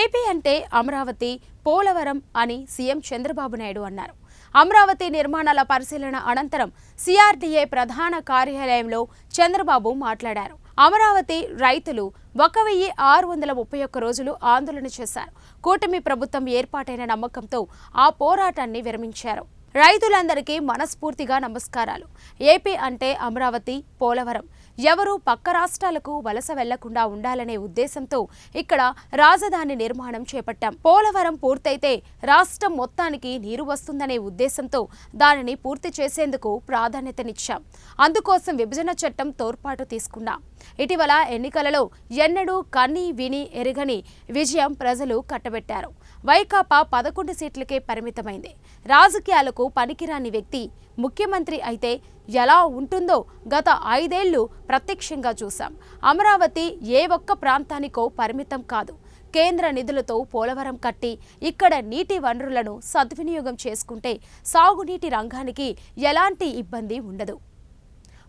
AP అంటే అమరావతి, పోలవరం అని CM Chandrababu Naidu అన్నారు. అమరావతి నిర్మాణాల పరిశీలన అనంతరం సిఆర్డీఏ ప్రధాన కార్యాలయంలో చంద్రబాబు మాట్లాడారు. అమరావతి రైతులు 1631 రోజులు ఆందోళన చేశారు. కూటమి ప్రభుత్వం ఏర్పాటైన నమ్మకంతో ఆ పోరాటాన్ని విరమించారు. రైతులందరికీ మనస్ఫూర్తిగా నమస్కారాలు. ఏపీ అంటే అమరావతి, పోలవరం. ఎవరూ పక్క రాష్ట్రాలకు వలస వెళ్లకుండా ఉండాలనే ఉద్దేశంతో ఇక్కడ రాజధాని నిర్మాణం చేపట్టాం. పోలవరం పూర్తయితే రాష్ట్రం మొత్తానికి నీరు వస్తుందనే ఉద్దేశంతో దానిని పూర్తి చేసేందుకు ప్రాధాన్యతనిచ్చాం. అందుకోసం విభజన చట్టం తోడ్పాటు తీసుకున్నాం. ఇటీవల ఎన్నికలలో ఎన్నడూ కన్ని విని ఎరుగని విజయం ప్రజలు కట్టబెట్టారు. వైకాపా 11 సీట్లకే పరిమితమైంది. రాజకీయాలకు పనికిరాని వ్యక్తి ముఖ్యమంత్రి అయితే ఎలా ఉంటుందో గత 5 ఏళ్లు ప్రత్యక్షంగా చూశాం. అమరావతి ఏ ఒక్క ప్రాంతానికో పరిమితం కాదు. కేంద్ర నిధులతో పోలవరం కట్టి ఇక్కడ నీటి వనరులను సద్వినియోగం చేసుకుంటే సాగునీటి రంగానికి ఎలాంటి ఇబ్బంది ఉండదు.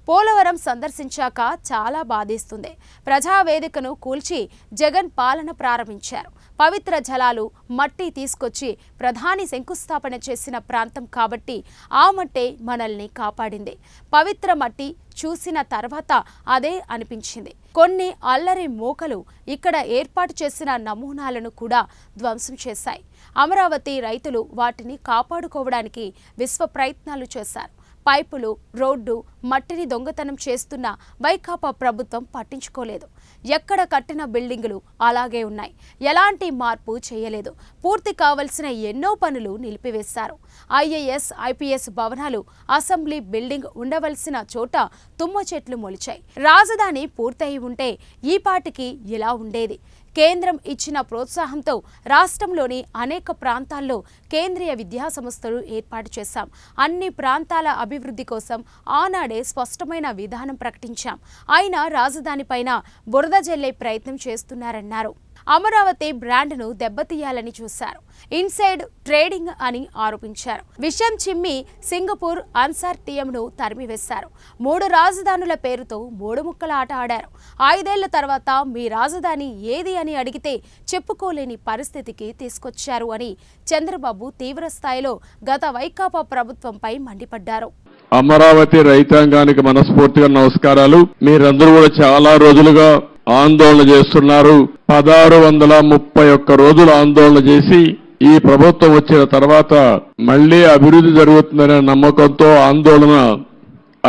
పోలవరం సందర్శించాక చాలా బాధేస్తుంది. ప్రజావేదికను కూల్చి జగన్ పాలన ప్రారంభించారు. పవిత్ర జలాలు, మట్టి తీసుకొచ్చి ప్రధాని శంకుస్థాపన చేసిన ప్రాంతం కాబట్టి ఆ మట్టే మనల్ని కాపాడింది. పవిత్ర మట్టి చూసిన తర్వాత అదే అనిపించింది. కొన్ని అల్లరి మూకలు ఇక్కడ ఏర్పాటు చేసిన నమూనాలను కూడా ధ్వంసం చేశాయి. అమరావతి రైతులు వాటిని కాపాడుకోవడానికి విశ్వ ప్రయత్నాలు చేశారు. పైపులు, రోడ్డు, మట్టిని దొంగతనం చేస్తున్న వైకాపా ప్రభుత్వం పట్టించుకోలేదు. ఎక్కడ కట్టిన బిల్డింగులు అలాగే ఉన్నాయి. ఎలాంటి మార్పు చేయలేదు. పూర్తి కావలసిన ఎన్నో పనులు నిలిపివేశారు. ఐఏఎస్, ఐపీఎస్ భవనాలు, అసెంబ్లీ బిల్డింగ్ ఉండవలసిన చోట తుమ్మ చెట్లు మొలిచాయి. రాజధాని పూర్తయి ఉంటే ఈ పాటికి ఇలా ఉండేది. కేంద్రం ఇచ్చిన ప్రోత్సాహంతో రాష్ట్రంలోని అనేక ప్రాంతాల్లో కేంద్రీయ విద్యా సంస్థలు ఏర్పాటు చేశాం. అన్ని ప్రాంతాల అభివృద్ధి కోసం ఆనాడే స్పష్టమైన విధానం ప్రకటించాం. అయినా రాజధానిపైన బురద జల్లే ప్రయత్నం చేస్తున్నారన్నారు. అమరావతి బ్రాండ్ను దెబ్బతీయాలని చూశారు. ఇన్సైడ్ ట్రేడింగ్ అని ఆరోపించారు. విషయం చిమ్మి సింగపూర్ అన్సార్టియంను తరిమివేశారు. 3 రాజధానుల పేరుతో 3 ముక్కల ఆట ఆడారు. 5 ఏళ్ల తర్వాత మీ రాజధాని ఏది అని అడిగితే చెప్పుకోలేని పరిస్థితికి తీసుకొచ్చారు అని చంద్రబాబు తీవ్ర స్థాయిలో గత వైకాపా ప్రభుత్వంపై మండిపడ్డారు. అమరావతి రైతాంగానికి మనస్ఫూర్తిగా నమస్కారాలు. మీరందరూ కూడా చాలా రోజులుగా ఆందోళన చేస్తున్నారు. 1631 రోజులు ఆందోళన చేసి ఈ ప్రభుత్వం వచ్చిన తర్వాత మళ్లీ అభివృద్ధి జరుగుతుందనే నమ్మకంతో ఆందోళన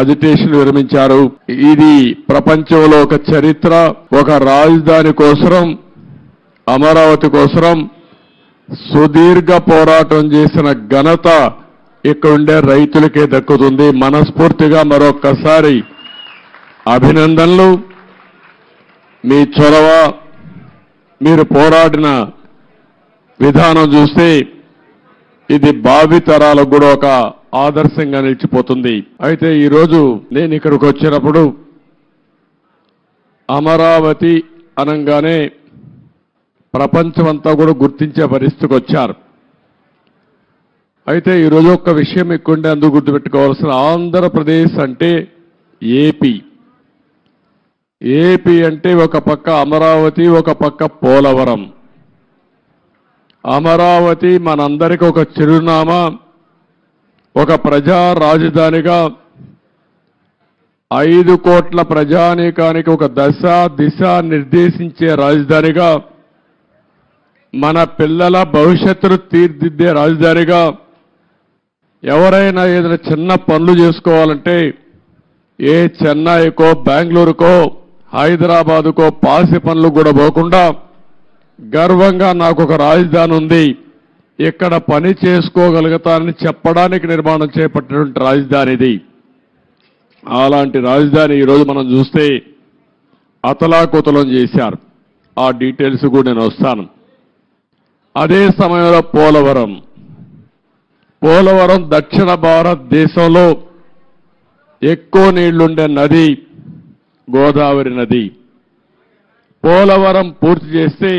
అజిటేషన్ విరమించారు. ఇది ప్రపంచంలో ఒక చరిత్ర. ఒక రాజధాని కోసం, అమరావతి కోసం సుదీర్ఘ పోరాటం చేసిన ఘనత ఇక్కడుండే రైతులకే దక్కుతుంది. మనస్ఫూర్తిగా మరొక్కసారి అభినందనలు. మీ చొరవ, మీరు పోరాడిన విధానం చూస్తే ఇది భావితరాలకు కూడా ఒక ఆదర్శంగా నిలిచిపోతుంది. అయితే ఈరోజు నేను ఇక్కడికి వచ్చినప్పుడు అమరావతి అనగానే ప్రపంచమంతా కూడా గుర్తించే పరిస్థితికి వచ్చారు. అయితే ఈరోజు ఒక విషయం ఎక్కువంటే అందుకు గుర్తుపెట్టుకోవాల్సిన, ఆంధ్రప్రదేశ్ అంటే ఏపీ. ఏపీ అంటే ఒక పక్క అమరావతి, ఒక పక్క పోలవరం. అమరావతి మనందరికీ ఒక చిరునామా, ఒక ప్రజా రాజధానిగా 5 కోట్ల ప్రజానీకానికి ఒక దశ దిశ నిర్దేశించే రాజధానిగా, మన పిల్లల భవిష్యత్తును తీర్చిదిద్దే రాజధానిగా, ఎవరైనా ఏదైనా చిన్న పనులు చేసుకోవాలంటే ఏ చెన్నైకో, బెంగళూరుకో, హైదరాబాదుకో పాసి పనులు కూడా పోకుండా గర్వంగా నాకు ఒక రాజధాని ఉంది, ఇక్కడ పని చేసుకోగలుగుతానని చెప్పడానికి నిర్మాణం చేపట్టినటువంటి రాజధాని ఇది. అలాంటి రాజధాని ఈరోజు మనం చూస్తే అతలాకుతలం చేశారు. ఆ డీటెయిల్స్ కూడా నేను వస్తాను. అదే సమయంలో పోలవరం దక్షిణ భారతదేశంలో ఎక్కువ నీళ్లుండే నది గోదావరి నది. పోలవరం పూర్తి చేస్తే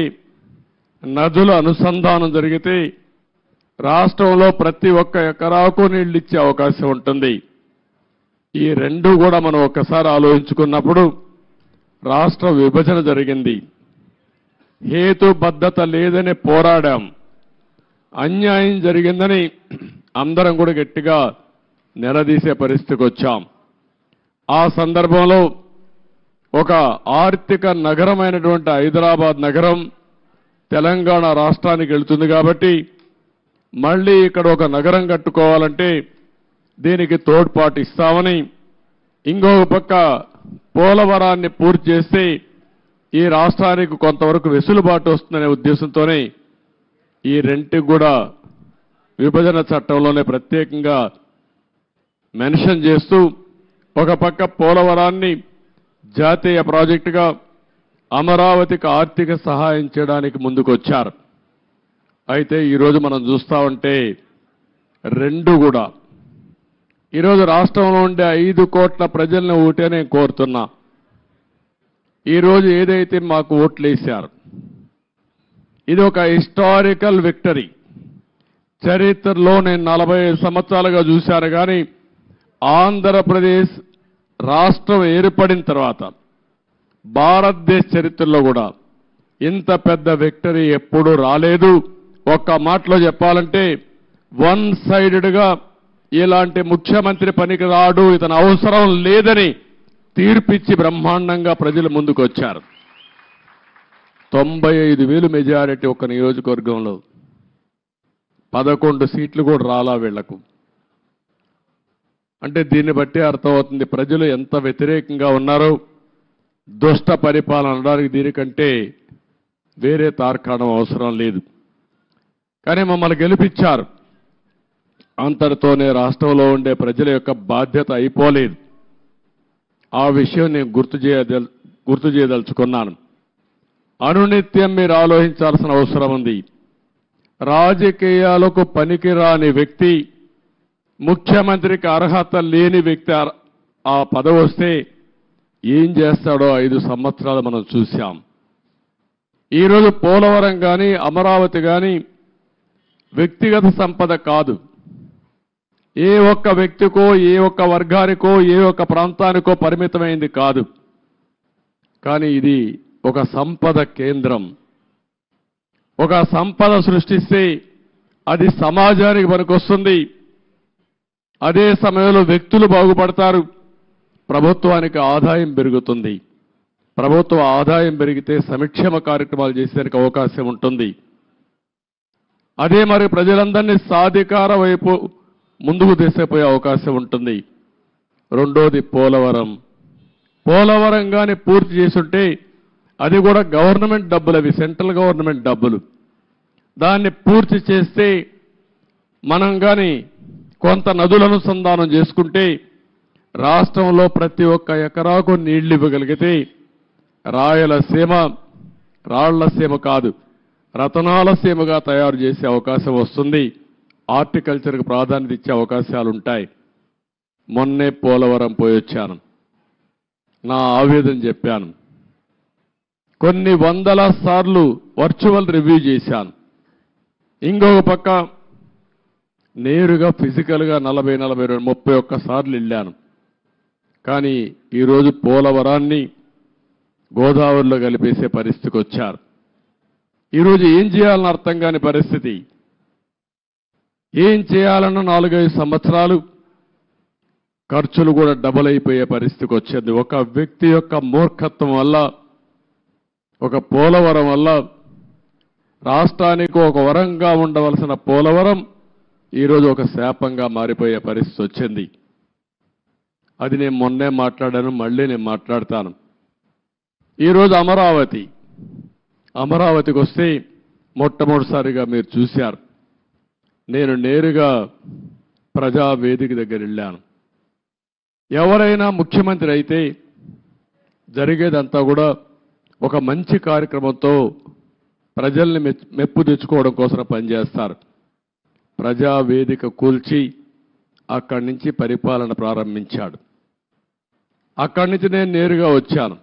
నదుల అనుసంధానం జరిగితే రాష్ట్రంలో ప్రతి ఒక్క ఎకరాకు నీళ్లు ఇచ్చే అవకాశం ఉంటుంది. ఈ రెండు కూడా మనం ఒక్కసారి ఆలోచించుకున్నప్పుడు రాష్ట్ర విభజన జరిగింది. హేతుబద్ధత లేదని పోరాడాం. అన్యాయం జరిగిందని అందరం కూడా గట్టిగా నిలదీసే పరిస్థితికి వచ్చాం. ఆ సందర్భంలో ఒక ఆర్థిక నగరమైనటువంటి హైదరాబాద్ నగరం తెలంగాణ రాష్ట్రానికి వెళ్తుంది కాబట్టి మళ్ళీ ఇక్కడ ఒక నగరం కట్టుకోవాలంటే దీనికి తోడ్పాటు ఇస్తామని, ఇంకొక పక్క పోలవరాన్ని పూర్తి చేస్తే ఈ రాష్ట్రానికి కొంతవరకు వెసులుబాటు వస్తుందనే ఉద్దేశంతోనే ఈ రెంటికి కూడా విభజన చట్టంలోనే ప్రత్యేకంగా మెన్షన్ చేస్తూ ఒక పక్క పోలవరాన్ని జాతీయ ప్రాజెక్టుగా అమరావతికి ఆర్థిక సహాయం చేయడానికి ముందుకొచ్చారు. అయితే ఈరోజు మనం చూస్తా ఉంటే రెండు కూడా ఈరోజు రాష్ట్రంలో ఉండే 5 కోట్ల ప్రజల్ని ఓటే నేను కోరుతున్నా. ఈరోజు ఏదైతే మాకు ఓట్లు వేశారు ఇది ఒక హిస్టారికల్ విక్టరీ. చరిత్రలో నేను 45 సంవత్సరాలుగా చూశాను కానీ ఆంధ్రప్రదేశ్ రాష్ట్రం ఏర్పడిన తర్వాత భారతదేశ చరిత్రలో కూడా ఇంత పెద్ద విక్టరీ ఎప్పుడూ రాలేదు. ఒక్క మాటలో చెప్పాలంటే వన్ సైడెడ్గా ఇలాంటి ముఖ్యమంత్రి పనికి రాడు, ఇతను అవసరం లేదని తీర్పిచ్చి బ్రహ్మాండంగా ప్రజలు ముందుకు వచ్చారు. 95,000 మెజారిటీ ఒక నియోజకవర్గంలో 11 సీట్లు కూడా రాలా వీళ్లకు. అంటే దీన్ని బట్టి అర్థమవుతుంది ప్రజలు ఎంత వ్యతిరేకంగా ఉన్నారో. దుష్ట పరిపాలన అనడానికి దీనికంటే వేరే తార్కాణం అవసరం లేదు. కానీ మమ్మల్ని గెలిపించారు. అంతటితోనే రాష్ట్రంలో ఉండే ప్రజల యొక్క బాధ్యత అయిపోలేదు. ఆ విషయం నేను గుర్తు చేయదలుచుకున్నాను. అనునిత్యం మీరు ఆలోచించాల్సిన అవసరం ఉంది. రాజకీయాలకు పనికిరాని వ్యక్తి, ముఖ్యమంత్రికి అర్హత లేని వ్యక్తి ఆ పదవి వస్తే ఏం చేస్తాడో 5 సంవత్సరాలు మనం చూశాం. ఈరోజు పోలవరం కానీ అమరావతి కానీ వ్యక్తిగత సంపద కాదు. ఏ ఒక్క వ్యక్తికో, ఏ ఒక్క వర్గానికో, ఏ ఒక్క ప్రాంతానికో పరిమితమైంది కాదు. కానీ ఇది ఒక సంపద కేంద్రం. ఒక సంపద సృష్టిస్తే అది సమాజానికి పనికొస్తుంది. అదే సమయంలో వ్యక్తులు బాగుపడతారు, ప్రభుత్వానికి ఆదాయం పెరుగుతుంది. ప్రభుత్వ ఆదాయం పెరిగితే సంక్షేమ కార్యక్రమాలు చేసేందుకు అవకాశం ఉంటుంది. అదే మరి ప్రజలందరినీ సాధికార వైపు ముందుకు తీసుకుపోయే అవకాశం ఉంటుంది. రెండోది పోలవరం. పోలవరం కానీ పూర్తి చేసుంటే అది కూడా గవర్నమెంట్ డబ్బులు, అవి సెంట్రల్ గవర్నమెంట్ డబ్బులు. దాన్ని పూర్తి చేస్తే మనం కానీ కొంత నదుల అనుసంధానం చేసుకుంటే రాష్ట్రంలో ప్రతి ఒక్క ఎకరాకు నీళ్లు ఇవ్వగలిగితే రాయలసీమ రాళ్లసీమ కాదు రతనాల సీమగా తయారు చేసే అవకాశం వస్తుంది. హార్టికల్చర్కి ప్రాధాన్యత ఇచ్చే అవకాశాలు ఉంటాయి. మొన్నే పోలవరం పోయొచ్చాను. నా ఆవేదన చెప్పాను. కొన్ని వందల సార్లు వర్చువల్ రివ్యూ చేశాను. ఇంకొక పక్క నేరుగా ఫిజికల్గా 31 సార్లు వెళ్ళాను. కానీ ఈరోజు పోలవరాన్ని గోదావరిలో కలిపేసే పరిస్థితికి వచ్చారు. ఈరోజు ఏం చేయాలని అర్థం కాని పరిస్థితి. ఏం చేయాలన్న 4-5 సంవత్సరాలు ఖర్చులు కూడా డబుల్ అయిపోయే పరిస్థితికి వచ్చింది. ఒక వ్యక్తి యొక్క మూర్ఖత్వం వల్ల, ఒక పోలవరం వల్ల రాష్ట్రానికి ఒక వరంగా ఉండవలసిన పోలవరం ఈరోజు ఒక శాపంగా మారిపోయే పరిస్థితి వచ్చింది. అది నేను మొన్నే మాట్లాడాను, మళ్ళీ నేను మాట్లాడతాను. ఈరోజు అమరావతికి వస్తే మొట్టమొదటిసారిగా మీరు చూశారు. నేను నేరుగా ప్రజావేదిక దగ్గర వెళ్ళాను. ఎవరైనా ముఖ్యమంత్రి అయితే జరిగేదంతా కూడా ఒక మంచి కార్యక్రమంతో ప్రజల్ని మెప్పు తెచ్చుకోవడం కోసం పనిచేస్తారు. ప్రజావేదిక కూల్చి అక్కడి నుంచి పరిపాలన ప్రారంభించాడు. అక్కడి నుంచి నేను నేరుగా వచ్చాను.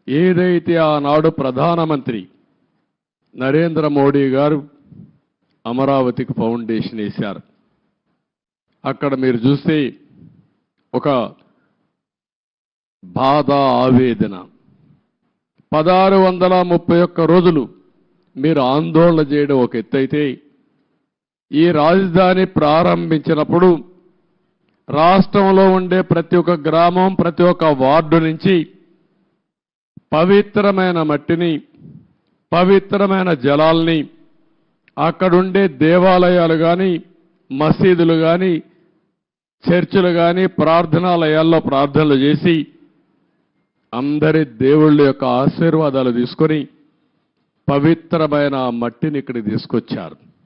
ఏదైతే ఆనాడు ప్రధానమంత్రి నరేంద్ర మోడీ గారు అమరావతికి ఫౌండేషన్ వేశారు. అక్కడ మీరు చూస్తే ఒక బాధ, ఆవేదన. 1631 రోజులు మీరు ఆందోళన చేయడం ఒక ఎత్తైతే, ఈ రాజధాని ప్రారంభించినప్పుడు రాష్ట్రంలో ఉండే ప్రతి ఒక్క గ్రామం, ప్రతి ఒక్క వార్డు నుంచి పవిత్రమైన మట్టిని, పవిత్రమైన జలాల్ని, అక్కడుండే దేవాలయాలు కానీ, మసీదులు కానీ, చర్చిలు కానీ, ప్రార్థనాలయాల్లో ప్రార్థనలు చేసి అందరి దేవుళ్ళ యొక్క ఆశీర్వాదాలు తీసుకొని పవిత్రమైన ఆ మట్టిని ఇక్కడికి తీసుకొచ్చారు.